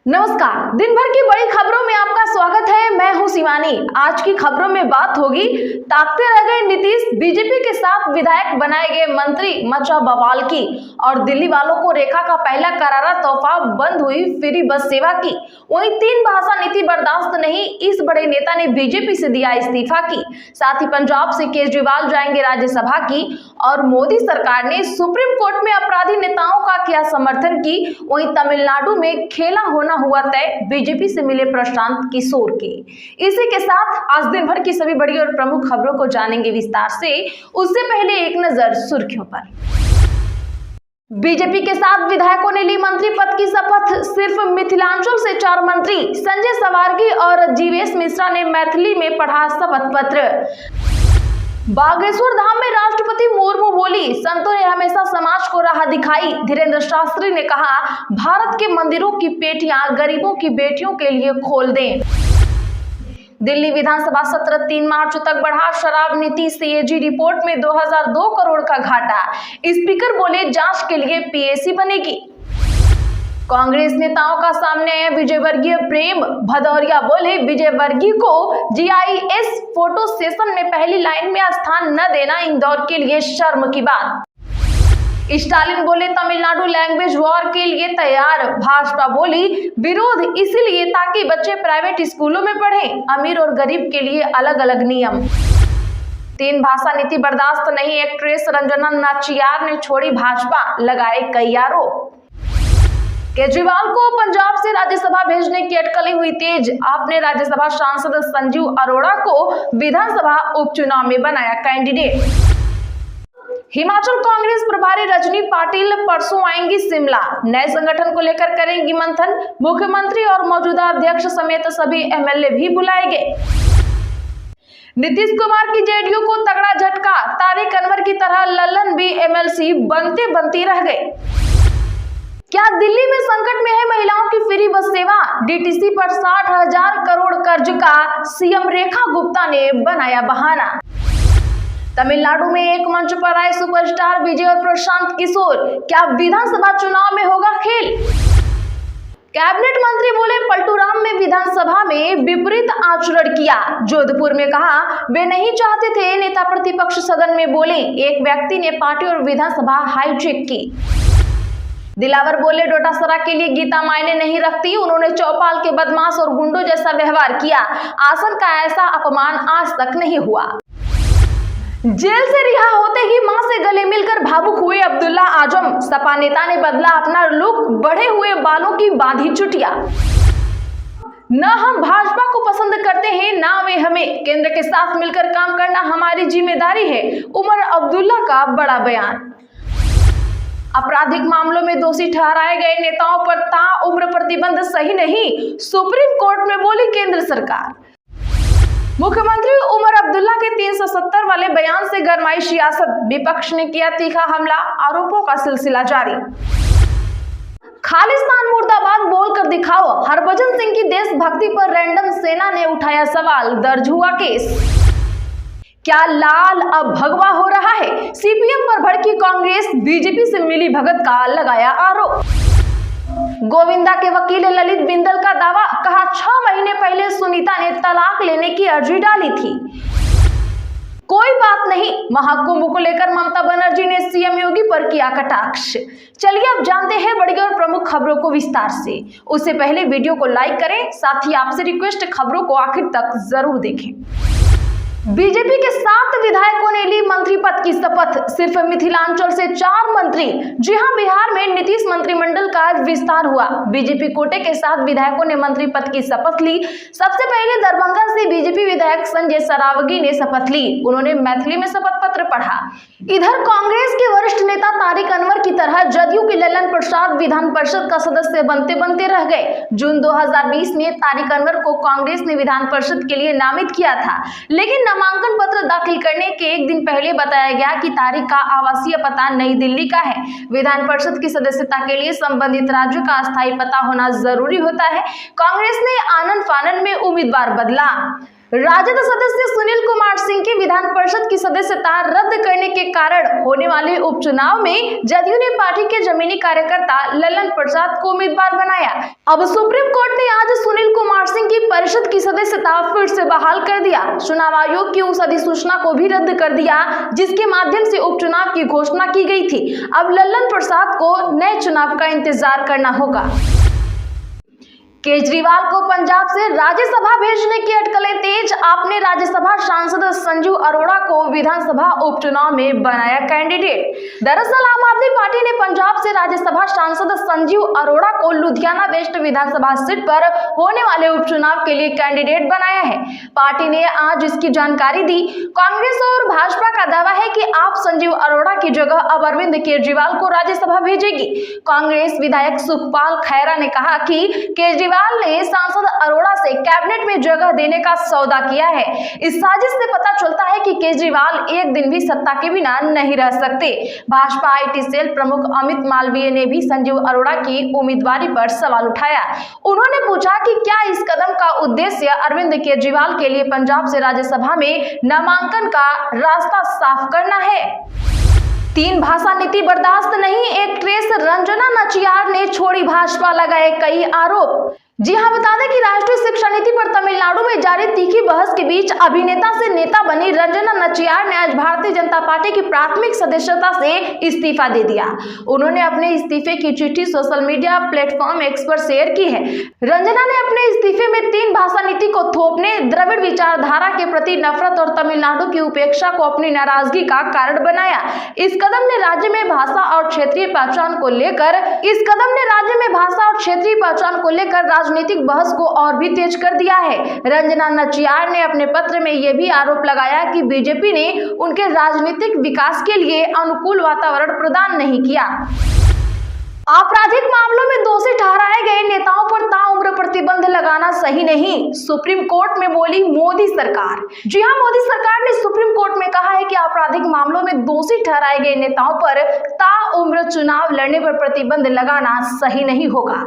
नमस्कार। दिन भर की बड़ी खबरों में आपका स्वागत है। मैं हूं शिवानी। आज की खबरों में बात होगी, ताकते रह गए नीतीश, बीजेपी के साथ विधायक बनाए गए मंत्री, मचा बवाल की, और दिल्ली वालों को रेखा का पहला करारा तोहफा, बंद हुई फ्री बस सेवा की। वहीं तीन भाषा नीति बर्दाश्त नहीं, इस बड़े नेता ने बीजेपी से दिया इस्तीफा की। साथ ही पंजाब से केजरीवाल जाएंगे राज्यसभा की, और मोदी सरकार ने सुप्रीम कोर्ट में अपराधी नेताओं का किया समर्थन की। वहीं तमिलनाडु में खेला होना हुआ तय, बीजेपी से मिले प्रशांत किशोर के। इसी के साथ आज दिन भर की सभी बड़ी और प्रमुख खबरों को जानेंगे विस्तार से। उससे पहले एक नजर सुर्खियों पर। बीजेपी के साथ विधायकों ने ली मंत्री पद की शपथ। सिर्फ मिथिलांचल से 4 मंत्री, संजय सवारगी और जीवेश मिश्रा ने मैथिली में पढ़ा शपथ पत्र। बागेश्वर धाम में राष्ट्रपति मुर्मू बोली, संतों ने हमेशा समाज को राह दिखाई। धीरेन्द्र शास्त्री ने कहा, भारत के मंदिरों की पेटियां गरीबों की बेटियों के लिए खोल दें। दिल्ली विधानसभा सत्र 3 मार्च तक बढ़ा। शराब नीति सीएजी रिपोर्ट में 2002 करोड़ का घाटा। स्पीकर बोले, जांच के लिए पीएसी बनेगी। कांग्रेस नेताओं का सामने आया विजयवर्गीय प्रेम। भदौरिया बोले, विजयवर्गीय को जीआईएस फोटो सेशन में पहली लाइन में स्थान न देना इंदौर के लिए शर्म की बात। स्टालिन बोले, तमिलनाडु लैंग्वेज वॉर के लिए तैयार। भाजपा बोली, विरोध इसीलिए ताकि बच्चे प्राइवेट स्कूलों में पढ़ें, अमीर और गरीब के लिए अलग अलग नियम। 3 भाषा नीति बर्दाश्त नहीं, एक्ट्रेस रंजना नाचियार ने छोड़ी भाजपा, लगाए कई आरोप। केजरीवाल को पंजाब से राज्यसभा भेजने की अटकलें हुई तेज। आपने राज्यसभा सांसद संजीव अरोड़ा को विधानसभा उपचुनाव में बनाया कैंडिडेट। हिमाचल कांग्रेस प्रभारी रजनी पाटिल परसों आएंगी शिमला। नए संगठन को लेकर करेंगी मंथन। मुख्यमंत्री और मौजूदा अध्यक्ष समेत सभी एमएलए भी बुलाए गए। नीतीश कुमार की जेडीयू को तगड़ा झटका। तारिक अनवर की तरह लल्लन भी एमएलसी बनते बनती रह गए। क्या दिल्ली में संकट में है महिलाओं की फ्री बस सेवा? डीटीसी पर 60,000 करोड़ कर्ज का सीएम रेखा गुप्ता ने बनाया बहाना। तमिलनाडु में एक मंच पर आए सुपरस्टार विजय और प्रशांत किशोर। क्या विधानसभा चुनाव में होगा खेल? कैबिनेट मंत्री बोले, पलटूराम में विधानसभा में विपरीत आचरण किया। जोधपुर में कहा, वे नहीं चाहते थे। नेता प्रतिपक्ष सदन में बोले, एक व्यक्ति ने पार्टी और विधानसभा हाईजैक की। दिलावर बोले, डोटासरा के लिए गीता मायने नहीं रखती। उन्होंने चौपाल के बदमाश और गुंडों जैसा व्यवहार किया। आसन का ऐसा अपमान आज तक नहीं हुआ। जेल से रिहा होते ही मां से गले मिलकर भावुक हुए अब्दुल्ला आजम। सपा नेता ने बदला अपना लुक, बढ़े हुए बालों की बांधी चुटिया। न हम भाजपा को पसंद करते हैं, ना वे हमें। केंद्र के साथ मिलकर काम करना हमारी जिम्मेदारी है। उमर अब्दुल्ला का बड़ा बयान। आपराधिक मामलों में दोषी ठहराए गए नेताओं पर ताउम्र प्रतिबंध सही नहीं, सुप्रीम कोर्ट में बोली केंद्र सरकार। मुख्यमंत्री उमर अब्दुल्ला के 370 वाले बयान से गरमाई सियासत। विपक्ष ने किया तीखा हमला, आरोपों का सिलसिला जारी। खालिस्तान मुर्दाबाद बोलकर दिखाओ। हरभजन सिंह की देशभक्ति पर रैंडम सेना ने उठाया सवाल, दर्ज हुआ केस। क्या लाल अब भगवा हो रहा है? सीपीएम पर भड़की कांग्रेस, बीजेपी से मिली भगत का लगाया आरोप। गोविंदा के वकील ललित बिंदल का दावा, कहा 6 महीने पहले सुनीता ने तलाक लेने की अर्जी डाली थी। कोई बात नहीं, महाकुंभ को लेकर ममता बनर्जी ने सीएम योगी पर किया कटाक्ष। चलिए अब जानते हैं बड़ी और प्रमुख खबरों को विस्तार से। उससे पहले वीडियो को लाइक करें, साथ ही आपसे रिक्वेस्ट, खबरों को आखिर तक जरूर देखें। बीजेपी के 7 विधायकों ने ली मंत्री पद की शपथ। सिर्फ मिथिलांचल से 4 मंत्री। जी हां, बिहार में नीतीश मंत्रिमंडल का विस्तार हुआ। बीजेपी कोटे के 7 विधायकों ने मंत्री पद की शपथ ली। सबसे पहले दरभंगा से बीजेपी विधायक संजय सरावगी ने शपथ ली। उन्होंने मैथिली में शपथ पत्र पढ़ा। इधर कांग्रेस के वरिष्ठ नेता तारिक अनवर की तरह जदयू के ललन प्रसाद विधान परिषद का सदस्य बनते बनते रह गए। जून 2020 में तारिक अनवर को कांग्रेस ने विधान परिषद के लिए नामित किया था, लेकिन नामांकन पत्र दाखिल करने के एक दिन पहले बताया गया कि तारिक का आवासीय पता नई दिल्ली का है। विधान परिषद की सदस्यता के लिए संबंधित राज्य का अस्थायी पता होना जरूरी होता है। कांग्रेस ने आनन फानन में उम्मीदवार बदला। राजद सदस्य सुनील कुमार सिंह की विधान परिषद की सदस्यता रद्द करने के कारण होने वाले उपचुनाव में जदयू ने पार्टी के जमीनी कार्यकर्ता ललन प्रसाद को उम्मीदवार बनाया। अब सुप्रीम कोर्ट ने आज सुनील कुमार सिंह की परिषद की सदस्यता फिर से बहाल कर दिया। चुनाव आयोग की उस अधिसूचना को भी रद्द कर दिया जिसके माध्यम से उपचुनाव की घोषणा की गई थी। अब ललन प्रसाद को नए चुनाव का इंतजार करना होगा। केजरीवाल को पंजाब से राज्यसभा भेजने की अटकलें तेज। आपने राज्यसभा सांसद संजीव अरोड़ा को विधानसभा उपचुनाव में बनाया कैंडिडेट। दरअसल आम आदमी पार्टी ने पंजाब से राज्यसभा सांसद संजीव अरोड़ा को लुधियाना वेस्ट विधानसभा सीट पर होने वाले उपचुनाव के लिए कैंडिडेट बनाया है। पार्टी ने आज इसकी जानकारी दी। कांग्रेस और भाजपा का दावा है कि आप संजीव अरोड़ा की जगह अब अरविंद केजरीवाल को राज्यसभा भेजेगी। कांग्रेस विधायक सुखपाल खैरा ने कहा कि केजरीवाल ने सांसद अरोड़ा से कैबिनेट में जगह देने का सौदा किया है। इस साजिश से पता चलता है कि केजरीवाल एक दिन भी सत्ता के बिना नहीं रह सकते। भाजपा आईटी सेल प्रमुख अमित मालवीय ने भी संजीव अरोड़ा की उम्मीदवारी पर सवाल उठाया। उन्होंने पूछा कि क्या इस कदम का उद्देश्य अरविंद केजरीवाल के लिए पंजाब से राज्यसभा में नामांकन का रास्ता साफ करना है। 3 भाषा नीति बर्दाश्त नहीं, एक्ट्रेस रंजना नचियार ने छोड़ी भाजपा, लगाए कई आरोप। जी हां, बता दें कि राष्ट्रीय शिक्षा नीति पर तमिलनाडु में जारी तीखी बहस के बीच अभिनेता से नेता बनी रंजना नचियार ने आज भारतीय जनता पार्टी की प्राथमिक सदस्यता से इस्तीफा दे दिया। उन्होंने अपने इस्तीफे की चिट्ठी सोशल मीडिया प्लेटफॉर्म एक्स पर शेयर की है। रंजना ने अपने इस्तीफे में 3 भाषा नीति को थोपने, द्रविड़ विचारधारा के प्रति नफरत और तमिलनाडु की उपेक्षा को अपनी नाराजगी का कारण बनाया। इस कदम ने राज्य में भाषा और क्षेत्रीय पहचान को लेकर राजनीतिक बहस को और भी तेज कर दिया है। रंजना नचियार ने अपने पत्र में यह भी आरोप लगाया कि बीजेपी ने उनके राजनीतिक विकास के लिए अनुकूल वातावरण प्रदान नहीं किया। आपराधिक मामलों में दोषी ठहराए गए नेताओं पर ताउम्र प्रतिबंध लगाना सही नहीं, सुप्रीम कोर्ट में बोली मोदी सरकार। जी हां, मोदी सरकार ने सुप्रीम कोर्ट में कहा है कि आपराधिक मामलों में दोषी ठहराए गए नेताओं पर ताउम्र चुनाव लड़ने पर प्रतिबंध लगाना सही नहीं होगा।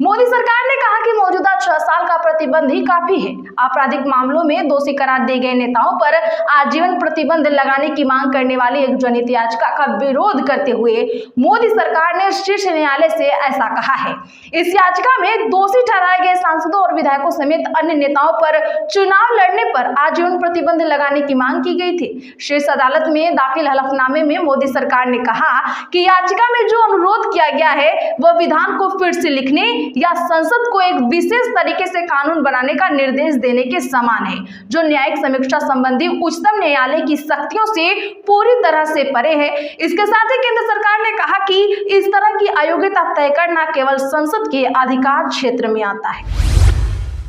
मोदी सरकार ने कहा कि मौजूदा 6 साल का प्रतिबंध ही काफी है। आपराधिक मामलों में दोषी करार दिए गए नेताओं पर आजीवन प्रतिबंध लगाने की मांग करने वाली एक जनहित याचिका का विरोध करते हुए मोदी सरकार ने शीर्ष न्यायालय से ऐसा कहा है। इस याचिका में दोषी ठहराए गए सांसदों और विधायकों समेत अन्य नेताओं पर चुनाव लड़ने पर आजीवन प्रतिबंध लगाने की मांग की गई थी। शीर्ष अदालत में दाखिल हलफनामे में मोदी सरकार ने कहा कि याचिका में जो अनुरोध किया गया है वह विधान को फिर से लिखने या संसद को एक विशेष तरीके से कानून बनाने का निर्देश देने के समान है, जो न्यायिक समीक्षा संबंधी उच्चतम न्यायालय की शक्तियों से पूरी तरह से परे है। इसके साथ ही केंद्र सरकार ने कहा कि इस तरह की योग्यता तय करना केवल संसद के अधिकार क्षेत्र में आता है।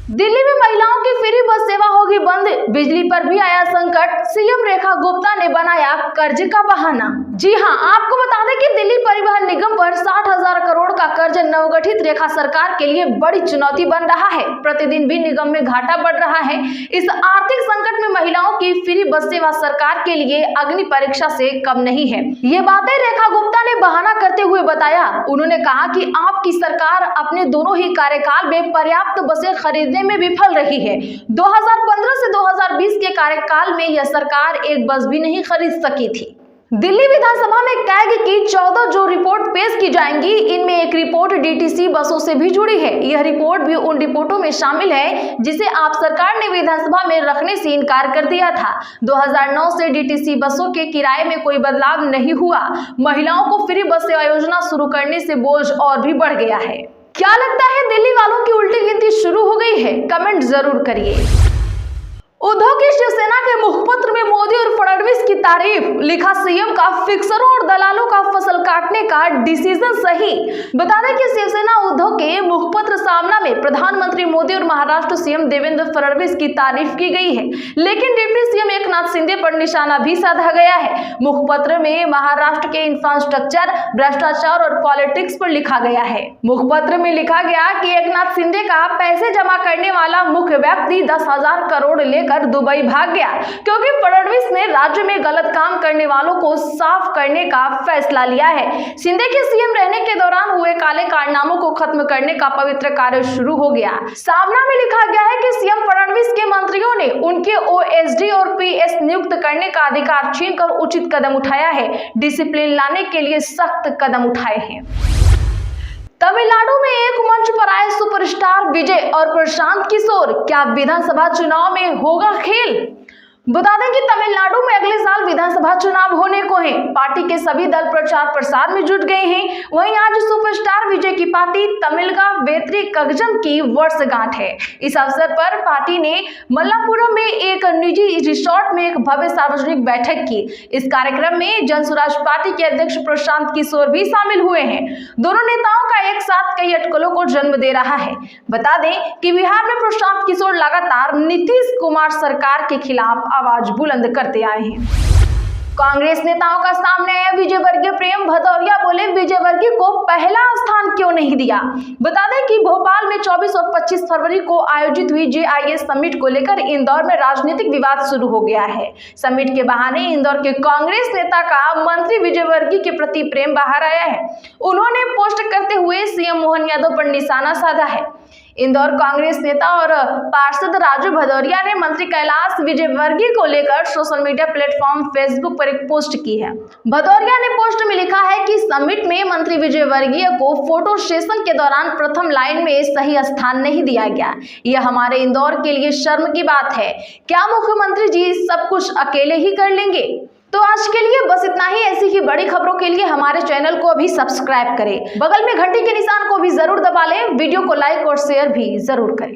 दिल्ली में महिलाओं की फ्री बस सेवा होगी बंद, बिजली पर भी आया संकट, सीएम रेखा गुप्ता ने बनाया कर्ज का बहाना। जी हां, आपको बता दें कि दिल्ली परिवहन निगम पर 60,000 करोड़ का कर्ज नवगठित रेखा सरकार के लिए बड़ी चुनौती बन रहा है। प्रतिदिन भी निगम में घाटा बढ़ रहा है। इस आर्थिक संकट में महिलाओं की फ्री बस सेवा सरकार के लिए अग्नि परीक्षा से कम नहीं है। ये बातें रेखा गुप्ता ने बहाना करते हुए बताया। उन्होंने कहा कि आपकी सरकार अपने दोनों ही कार्यकाल में पर्याप्त बसें खरीदने में विफल रही है। 2015 से 2020 के कार्यकाल में यह सरकार एक बस भी नहीं खरीद सकी थी। दिल्ली विधानसभा में कैग की 14 जो रिपोर्ट पेश की जाएंगी, इनमें एक रिपोर्ट डीटीसी बसों से भी जुड़ी है। यह रिपोर्ट भी उन रिपोर्टों में शामिल है जिसे आप सरकार ने विधानसभा में रखने से इनकार कर दिया था। 2009 से डीटीसी बसों के किराए में कोई बदलाव नहीं हुआ। महिलाओं को फ्री बस सेवा योजना शुरू करने से बोझ और भी बढ़ गया है। क्या लगता है दिल्ली वालों की उल्टी गिनती शुरू हो गई है? कमेंट जरूर करिए। उद्धव की शिवसेना के मुखपत्र में मोदी और फडणवीस की तारीफ, लिखा सीएम का फिक्सरों और दलालों का फसल काटने का डिसीजन सही। बता दें कि शिवसेना उद्धव के मुखपत्र सामना में प्रधानमंत्री मोदी और महाराष्ट्र सीएम देवेंद्र फडणवीस की तारीफ की गई है, लेकिन डिप्टी सीएम एकनाथ शिंदे पर निशाना भी साधा गया है। मुखपत्र में महाराष्ट्र के इंफ्रास्ट्रक्चर, भ्रष्टाचार और पॉलिटिक्स पर लिखा गया है। मुखपत्र में लिखा गया कि एकनाथ शिंदे का पैसे जमा करने वाला मुख्य व्यक्ति 10,000 करोड़ लेकर दुबई भाग गया, क्योंकि फडणवीस ने राज्य में गलत काम करने वालों को साफ करने का फैसला लिया है। शिंदे के सीएम रहने के दौरान हुए काले कारनामों को खत्म करने का पवित्र कार्य शुरू हो गया। सामना में लिखा गया है कि सीएम फडणवीस के मंत्रियों ने उनके ओएसडी और पीएस नियुक्त करने का अधिकार छीनकर उचित कदम उठाया है, डिसिप्लिन लाने के लिए सख्त कदम उठाए हैं। तमिलनाडु में एक मंच पर आए सुपरस्टार विजय और प्रशांत किशोर, क्या विधानसभा चुनाव में होगा खेल? बता दें कि तमिलनाडु में अगले साल विधानसभा चुनाव होने को है। पार्टी के सभी दल प्रचार प्रसार में जुट गए हैं। वहीं आज सुपरस्टार विजय की पार्टी तमिलगा वेत्री कगजम की वर्षगांठ है। इस अवसर पर पार्टी ने मल्लापुरम में एक निजी रिसोर्ट में एक भव्य सार्वजनिक बैठक की। इस कार्यक्रम में जनसुराज पार्टी के अध्यक्ष प्रशांत किशोर भी शामिल हुए हैं। दोनों नेताओं का एक साथ कई अटकलों को जन्म दे रहा है। बता दें कि बिहार में प्रशांत किशोर लगातार नीतीश कुमार सरकार के खिलाफ आवाज बुलंद करते आए हैं। कांग्रेस नेताओं का सामने आया विजय वर्गीय। प्रेम भदौरिया बोले, विजय वर्गीय को पहला स्थान क्यों नहीं दिया? बता दें कि भोपाल में 24 और 25 फरवरी को आयोजित हुई JIS समिट को लेकर इंदौर में राजनीतिक विवाद शुरू हो गया है। समिट के बहाने इंदौर के कांग्रेस नेता का मंत्री विजय वर्गीय के प्रति प्रेम बाहर आया है। उन्होंने पोस्ट करते हुए सीएम मोहन यादव पर निशाना साधा है। इंदौर कांग्रेस नेता और पार्षद राजू भदौरिया ने मंत्री कैलाश विजयवर्गीय को लेकर सोशल मीडिया प्लेटफॉर्म फेसबुक पर एक पोस्ट की है। भदौरिया ने पोस्ट में लिखा है कि समिट में मंत्री विजयवर्गीय को फोटो सेशन के दौरान प्रथम लाइन में सही स्थान नहीं दिया गया। यह हमारे इंदौर के लिए शर्म की बात है। क्या मुख्यमंत्री जी सब कुछ अकेले ही कर लेंगे? तो आज के लिए बस इतना ही। ऐसी ही बड़ी खबरों के लिए हमारे चैनल को अभी सब्सक्राइब करें, बगल में घंटी के निशान को भी जरूर दबा लें, वीडियो को लाइक और शेयर भी जरूर करें।